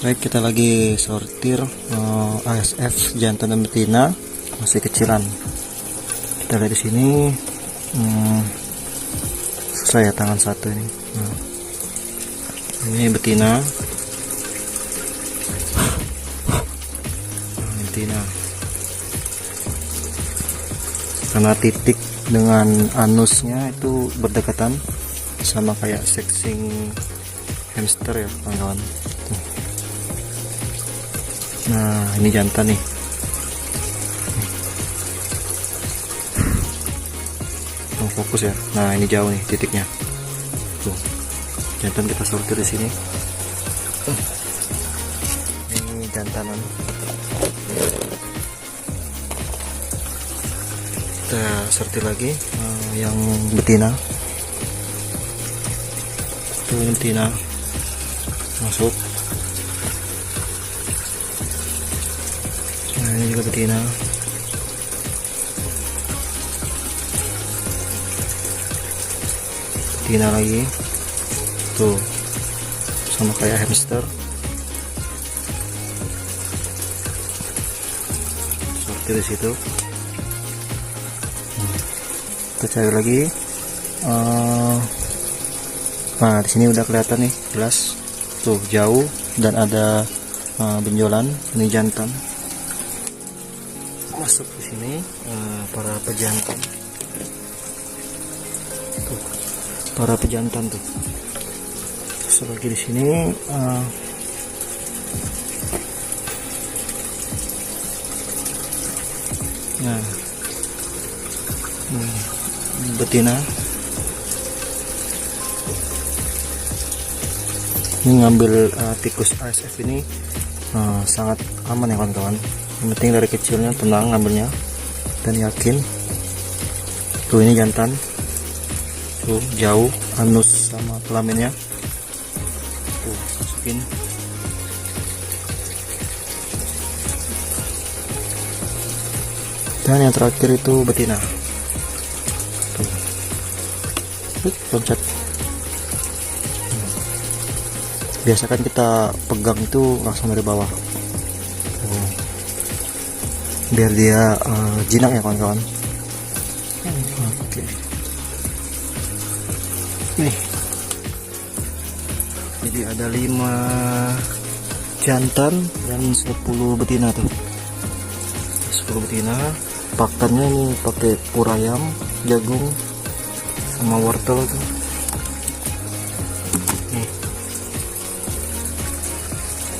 Baik, kita lagi sortir ASF jantan dan betina masih kecilan. Kita lihat di sini, susah ya tangan satu ini. Ini betina. Betina. Karena titik dengan anusnya itu berdekatan, sama kayak sexing hamster ya kawan-kawan. Nah, ini jantan nih. Fokus ya. Nah, ini jauh nih titiknya. Tuh. Jantan kita sortir di sini. Ini jantanan. Kita sortir lagi yang betina. Tuh, ini betina. Masuk. Nah, ini juga betina. Betina lagi. Tuh. Sama kayak hamster. Sortir di situ. Kita cari lagi. Nah, di sini udah kelihatan nih, jelas. Tuh, jauh dan ada benjolan. Ini jantan. Masuk di sini para pejantan. Tuh, para pejantan tuh. Terus lagi di sini nah, betina. Ini ngambil tikus ASF ini sangat aman ya kawan-kawan. Yang penting dari kecilnya tenang ngambilnya dan yakin. Tuh, ini jantan. Tuh, jauh anus sama kelaminnya. Tuh, masukin. Dan yang terakhir itu betina. Tuh, loncat. Biasa kan kita pegang itu langsung dari bawah. Tuh. Biar dia jinak ya kawan-kawan. Oke. Nih. Jadi ada 5 jantan dan 10 betina tuh. 10 betina. Pakannya ini pakai pur ayam, jagung, sama wortel tuh. Nih.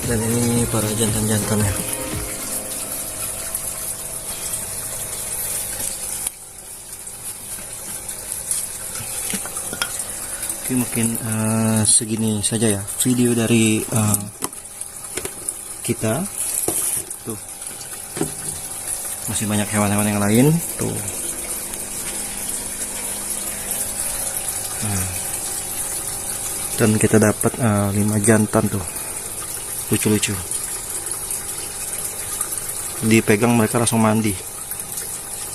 Dan ini para jantan-jantannya. Oke, mungkin segini saja ya video dari kita. Tuh, masih banyak hewan-hewan yang lain tuh. Nah, dan kita dapat 5 jantan tuh, lucu-lucu. Dipegang mereka langsung mandi.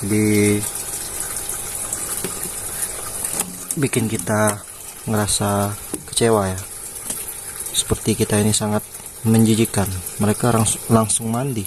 Jadi bikin kita ngerasa kecewa ya, seperti kita ini sangat menjijikan. Mereka langsung mandi.